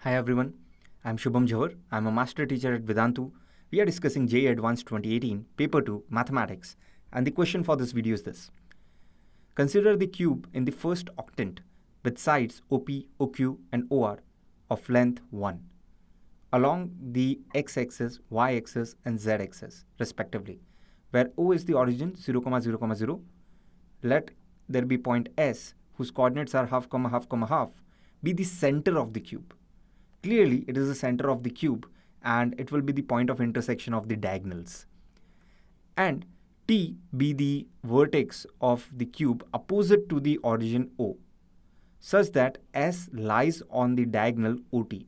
Hi everyone, I'm Shubham Johar. I'm a master teacher at Vedantu. We are discussing JEE Advanced 2018, Paper 2, Mathematics, and the question for this video is this. Consider the cube in the first octant with sides OP, OQ, and OR of length 1 along the x-axis, y-axis, and z-axis respectively, where O is the origin 0, 0, 0. Let there be point S whose coordinates are half, half, half be the center of the cube. Clearly, it is the center of the cube and it will be the point of intersection of the diagonals. And T be the vertex of the cube opposite to the origin O, such that S lies on the diagonal OT.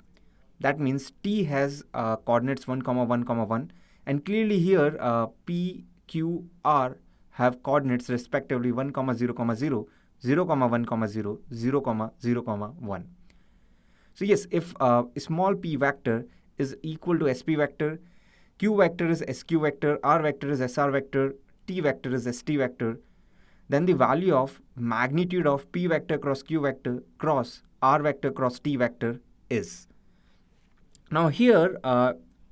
That means T has coordinates 1, 1, 1, and clearly here P, Q, R have coordinates respectively 1, 0, 0, 0, 1, 0, 0, 0, 1. So yes, if small p vector is equal to sp vector, q vector is sq vector, r vector is sr vector, t vector is st vector, then the value of magnitude of p vector cross q vector cross r vector cross t vector is. Now here,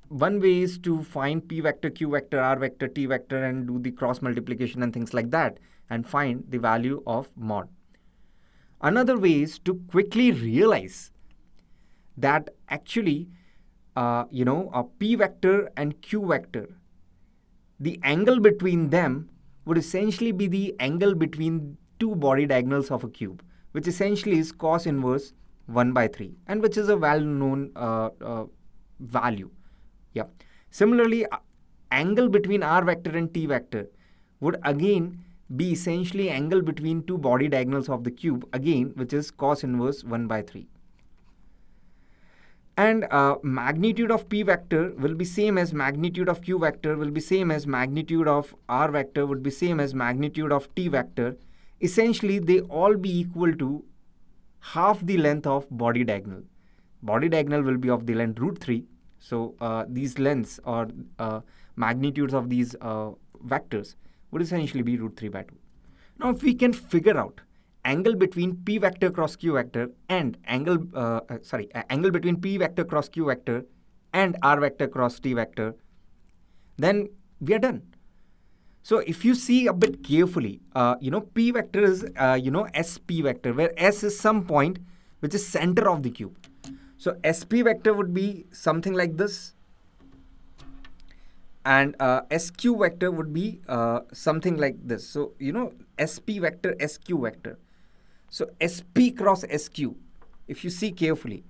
one way is to find p vector, q vector, r vector, t vector and do the cross multiplication and things like that and find the value of mod. Another way is to quickly realize that actually, a p vector and q vector, the angle between them would essentially be the angle between two body diagonals of a cube, which essentially is cos inverse 1 by 3, and which is a well-known value. Yeah. Similarly, angle between r vector and t vector would again be essentially angle between two body diagonals of the cube, again, which is cos inverse 1 by 3. And magnitude of p vector will be same as magnitude of q vector, will be same as magnitude of r vector, would be same as magnitude of t vector. Essentially, they all be equal to half the length of body diagonal. Body diagonal will be of the length √3. So these lengths or magnitudes of these vectors would essentially be √3 by 2. Now, if we can figure out angle between p vector cross q vector and angle between p vector cross q vector and r vector cross t vector, then we are done. So if you see a bit carefully, p vector is sp vector, where s is some point which is center of the cube. So sp vector would be something like this, and sq vector would be something like this. So sp vector, sq vector. So sp cross sq, if you see carefully,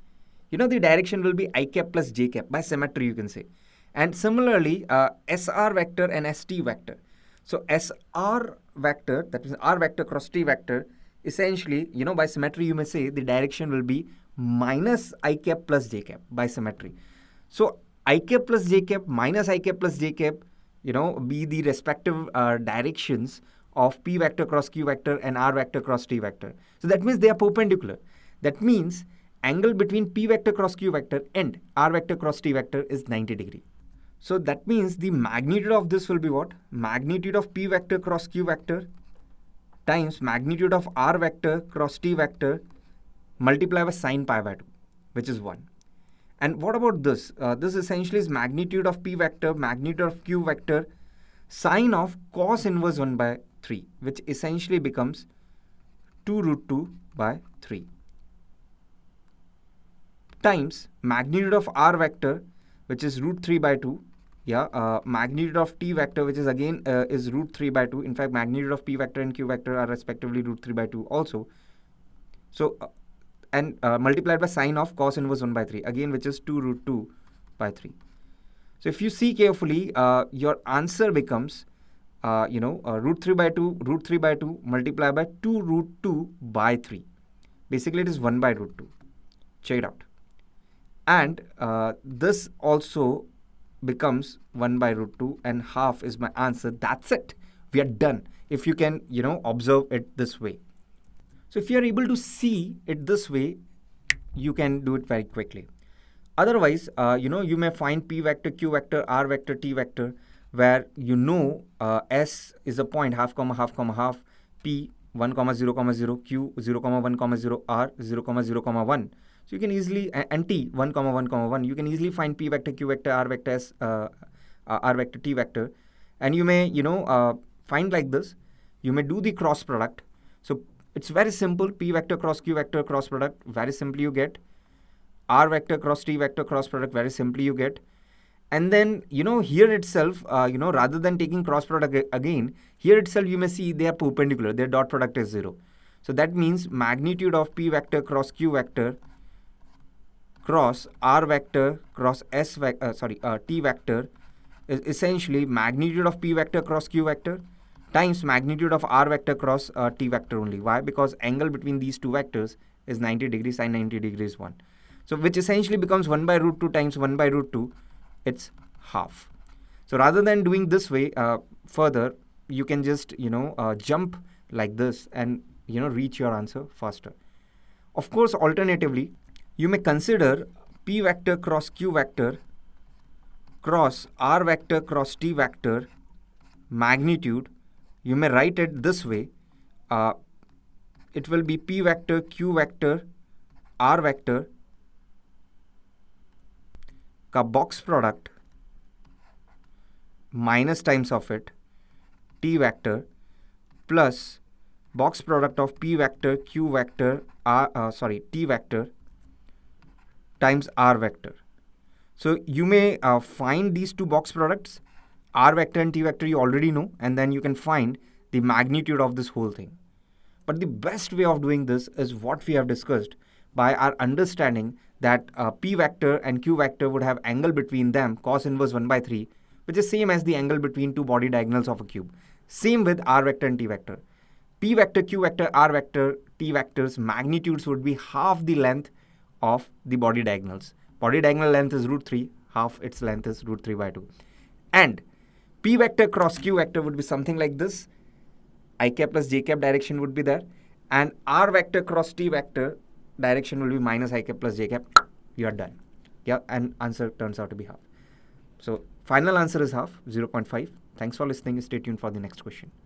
the direction will be I cap plus j cap, by symmetry you can say. And similarly, sr vector and st vector. So sr vector, that means r vector cross t vector, essentially, by symmetry you may say the direction will be minus I cap plus j cap, by symmetry. So I cap plus j cap minus I cap plus j cap, be the respective directions of p vector cross q vector and r vector cross t vector. So that means they are perpendicular. That means angle between p vector cross q vector and r vector cross t vector is 90 degree. So that means the magnitude of this will be what? Magnitude of p vector cross q vector times magnitude of r vector cross t vector multiplied by sine pi by 2, which is 1. And what about this? This essentially is magnitude of p vector, magnitude of q vector, sine of cos inverse 1 by 3, which essentially becomes 2 √2 by 3 times magnitude of r vector, which is √3 by 2. Magnitude of t vector, which is again is √3 by 2. In fact, magnitude of p vector and q vector are respectively √3 by 2 also. So and multiplied by sine of cos inverse 1 by 3, again, which is 2 √2 by 3. So if you see carefully, your answer becomes √3 by 2 multiplied by 2 √2 by 3. Basically, it is 1 by √2. Check it out. And this also becomes 1 by √2, and half is my answer. That's it. We are done. If you can, observe it this way. So if you are able to see it this way, you can do it very quickly. Otherwise, you may find p vector, q vector, r vector, t vector, where S is a point half, half, P 1, 0, 0, Q 0, 1, 0, R 0, 0, 1. So you can easily, and t, 1 comma 1 comma 1, you can easily find p vector, q vector, r vector, r vector, t vector. And you may, find like this. You may do the cross product. So it's very simple. P vector cross q vector cross product, very simply you get. R vector cross t vector cross product, very simply you get. And then, here itself, rather than taking cross product again, here itself you may see they are perpendicular. Their dot product is 0. So that means magnitude of p vector cross q vector cross r vector cross t vector is essentially magnitude of p vector cross q vector times magnitude of r vector cross t vector only. Why? Because angle between these two vectors is 90 degrees, sin 90 degrees 1. So which essentially becomes 1 by root 2 times 1 by root 2. It's half. So rather than doing this way further, you can just, jump like this and, reach your answer faster. Of course, alternatively, you may consider p vector cross q vector cross r vector cross t vector magnitude. You may write it this way. It will be p vector q vector r vector का box product minus times of it t vector plus box product of p vector q vector t vector times r vector. So you may find these two box products, r vector and t vector, you already know, and then you can find the magnitude of this whole thing. But the best way of doing this is what we have discussed by our understanding that p vector and q vector would have angle between them cos inverse 1 by 3, which is same as the angle between two body diagonals of a cube. Same with r vector and t vector. P vector, q vector, r vector, t vectors magnitudes would be half the length of the body diagonals. Body diagonal length is root 3, half its length is root 3 by 2. And p vector cross q vector would be something like this. I cap plus j cap direction would be there. And r vector cross t vector direction will be minus I cap plus j cap. You are done. Yeah, and answer turns out to be half. So final answer is half, 0.5. Thanks for listening. Stay tuned for the next question.